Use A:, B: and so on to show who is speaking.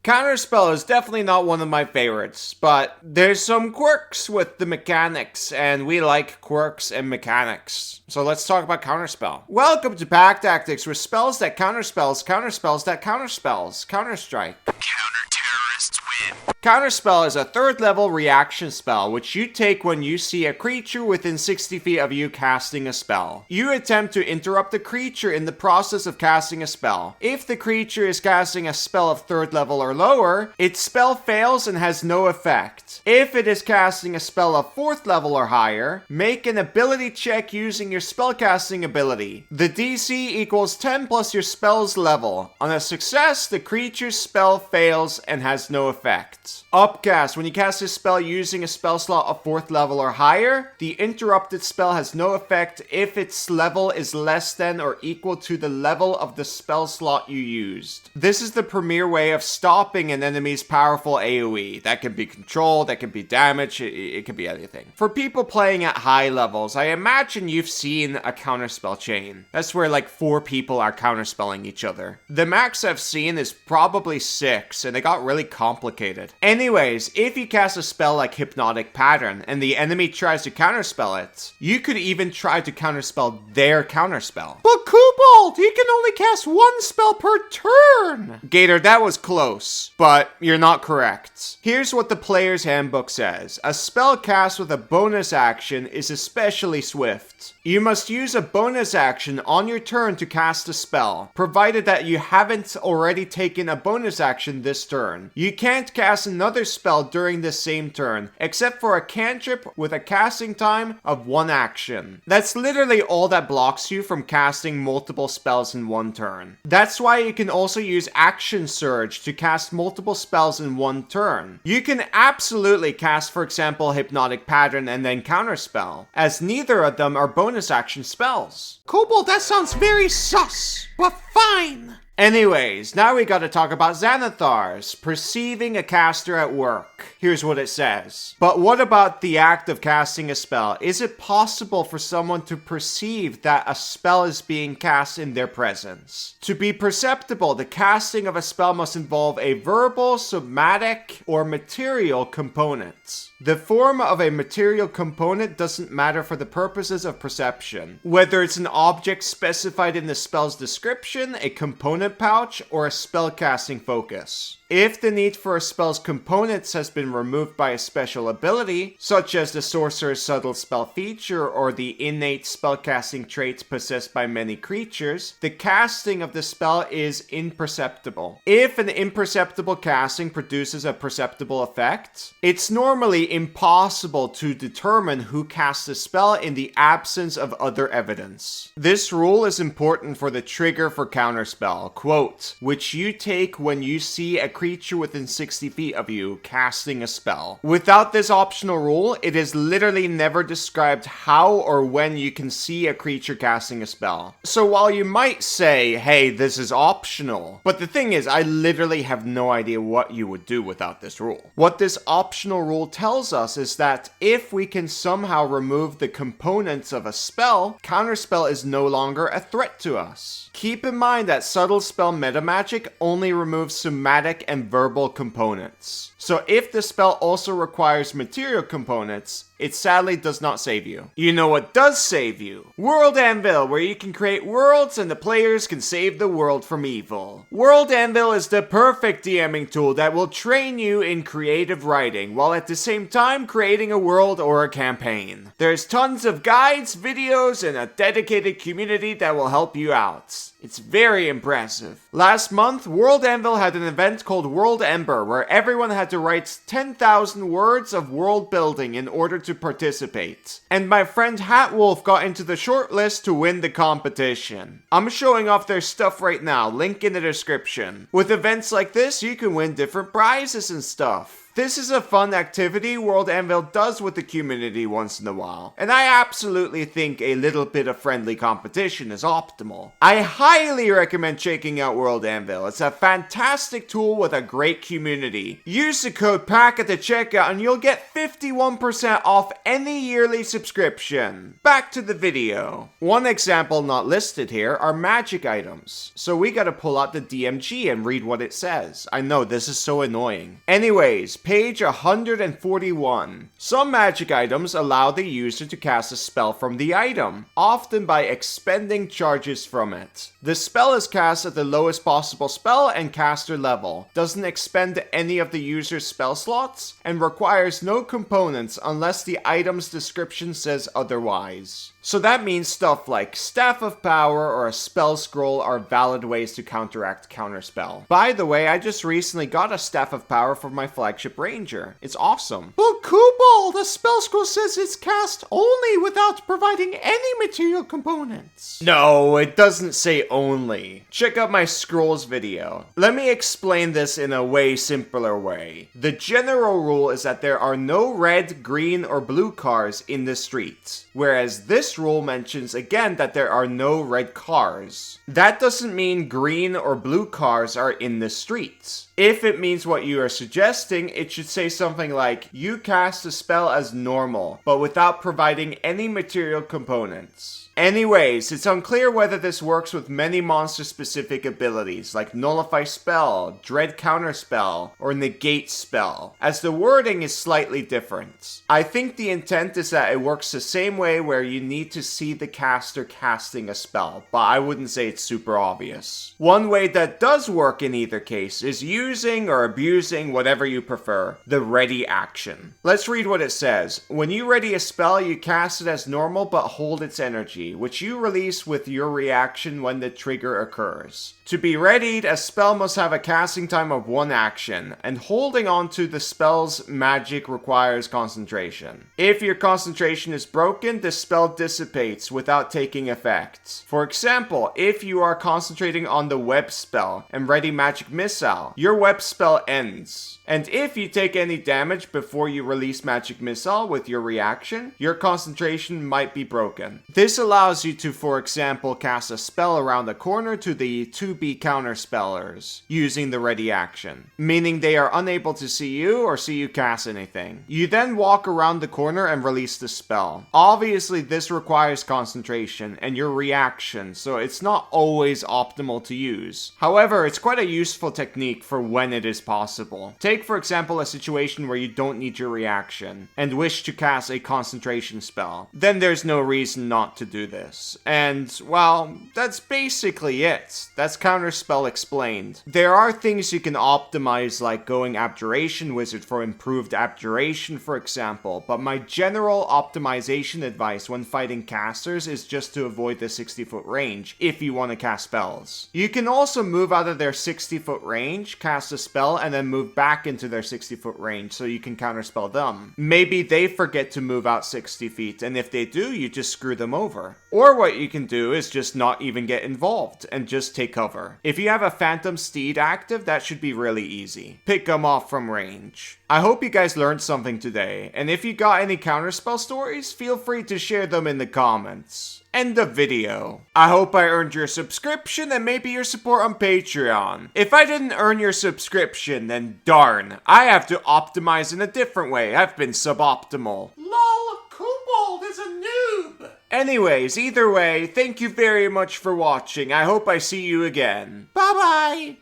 A: Counterspell is definitely not one of my favorites, but there's some quirks with the mechanics, and we like quirks and mechanics. So let's talk about Counterspell. Welcome to Pack Tactics, with spells that counterspells, counterspells that counterspells. Counter-Strike.
B: Counter-terrorists win.
A: Counterspell is a 3rd level reaction spell, which you take when you see a creature within 60 feet of you casting a spell. You attempt to interrupt the creature in the process of casting a spell. If the creature is casting a spell of 3rd level or lower, its spell fails and has no effect. If it is casting a spell of 4th level or higher, make an ability check using your spellcasting ability. The DC equals 10 plus your spell's level. On a success, the creature's spell fails and has no effect. Upcast. When you cast a spell using a spell slot of 4th level or higher, the interrupted spell has no effect if its level is less than or equal to the level of the spell slot you used. This is the premier way of stopping an enemy's powerful AoE. That can be control, that can be damage, it can be anything. For people playing at high levels, I imagine you've seen a counterspell chain. That's where like 4 people are counterspelling each other. The max I've seen is probably 6, and it got really complicated. Anyways, if you cast a spell like Hypnotic Pattern and the enemy tries to counterspell it, you could even try to counterspell their counterspell. But Kobold, you can only cast 1 spell per turn! Gator, that was close, but you're not correct. Here's what the player's handbook says. A spell cast with a bonus action is especially swift. You must use a bonus action on your turn to cast a spell, provided that you haven't already taken a bonus action this turn. You can't cast another spell during the same turn, except for a cantrip with a casting time of 1 action. That's literally all that blocks you from casting multiple spells in 1 turn. That's why you can also use Action Surge to cast multiple spells in 1 turn. You can absolutely cast, for example, Hypnotic Pattern and then Counterspell, as neither of them are bonus action spells. Kobold, that sounds very sus, but fine. Anyways, now we gotta talk about Xanathar's, perceiving a caster at work. Here's what it says. But what about the act of casting a spell? Is it possible for someone to perceive that a spell is being cast in their presence? To be perceptible, the casting of a spell must involve a verbal, somatic, or material component. The form of a material component doesn't matter for the purposes of perception. Whether it's an object specified in the spell's description, a component pouch, or a spellcasting focus. If the need for a spell's components has been removed by a special ability, such as the Sorcerer's Subtle Spell feature or the innate spellcasting traits possessed by many creatures, the casting of the spell is imperceptible. If an imperceptible casting produces a perceptible effect, it's normally impossible to determine who cast the spell in the absence of other evidence. This rule is important for the trigger for Counterspell, quote, which you take when you see a creature within 60 feet of you casting a spell. Without this optional rule, it is literally never described how or when you can see a creature casting a spell. So while you might say, hey, this is optional, but the thing is, I literally have no idea what you would do without this rule. What this optional rule tells us is that if we can somehow remove the components of a spell, Counterspell is no longer a threat to us. Keep in mind that subtle spell metamagic only removes somatic and verbal components. So if the spell also requires material components, it sadly does not save you. You know what does save you? World Anvil, where you can create worlds and the players can save the world from evil. World Anvil is the perfect DMing tool that will train you in creative writing, while at the same time creating a world or a campaign. There's tons of guides, videos, and a dedicated community that will help you out. It's very impressive. Last month, World Anvil had an event called World Ember, where everyone had to write 10,000 words of world building in order to participate. And my friend Hatwolf got into the shortlist to win the competition. I'm showing off their stuff right now, link in the description. With events like this, you can win different prizes and stuff. This is a fun activity World Anvil does with the community once in a while, and I absolutely think a little bit of friendly competition is optimal. I highly recommend checking out World Anvil. It's a fantastic tool with a great community. Use the code PACK at the checkout and you'll get 51% off any yearly subscription. Back to the video. One example not listed here are magic items. So we gotta pull out the DMG and read what it says. I know, this is so annoying. Anyways, page 141. Some magic items allow the user to cast a spell from the item, often by expending charges from it. The spell is cast at the lowest possible spell and caster level, doesn't expend any of the user's spell slots, and requires no components unless the item's description says otherwise. So that means stuff like Staff of Power or a Spell Scroll are valid ways to counteract Counterspell. By the way, I just recently got a Staff of Power for my flagship ranger. It's awesome. But Kobold, the Spell Scroll says it's cast only without providing any material components. No, it doesn't say only. Check out my scrolls video. Let me explain this in a way simpler way. The general rule is that there are no red, green, or blue cars in the streets, whereas this rule mentions again that there are no red cars. That doesn't mean green or blue cars are in the streets. If it means what you are suggesting, it should say something like, you cast a spell as normal, but without providing any material components. Anyways, it's unclear whether this works with many monster-specific abilities, like Nullify Spell, Dread Counterspell, or Negate Spell, as the wording is slightly different. I think the intent is that it works the same way where you need to see the caster casting a spell, but I wouldn't say it's super obvious. One way that does work in either case is using or abusing, whatever you prefer, the ready action. Let's read what it says. When you ready a spell, you cast it as normal but hold its energy, which you release with your reaction when the trigger occurs. To be readied, a spell must have a casting time of 1 action, and holding on to the spell's magic requires concentration. If your concentration is broken, the spell dissipates without taking effect. For example, if you are concentrating on the web spell and ready magic missile, your web spell ends. And if you take any damage before you release magic missile with your reaction, your concentration might be broken. This allows you to, for example, cast a spell around the corner to the 2B counterspellers using the ready action, meaning they are unable to see you or see you cast anything. You then walk around the corner and release the spell. Obviously, this requires concentration and your reaction, so it's not always optimal to use. However, it's quite a useful technique for when it is possible. Take, for example, a situation where you don't need your reaction and wish to cast a concentration spell. Then there's no reason not to do this. And, well, that's basically it. That's Counterspell explained. There are things you can optimize, like going Abjuration Wizard for improved Abjuration, for example, but my general optimization advice when fighting casters is just to avoid the 60-foot range if you want to cast spells. You can also move out of their 60-foot range, cast a spell, and then move back into their 60-foot range so you can counterspell them. Maybe they forget to move out 60 feet, and if they do, you just screw them over. Or what you can do is just not even get involved and just take cover. If you have a Phantom Steed active, that should be really easy. Pick them off from range. I hope you guys learned something today, and if you got any counterspell stories, feel free to share them in the comments. End of video. I hope I earned your subscription and maybe your support on Patreon. If I didn't earn your subscription, then darn, I have to optimize in a different way. I've been suboptimal. LOL, Kobold is a noob. Anyways, either way, thank you very much for watching. I hope I see you again. Bye bye.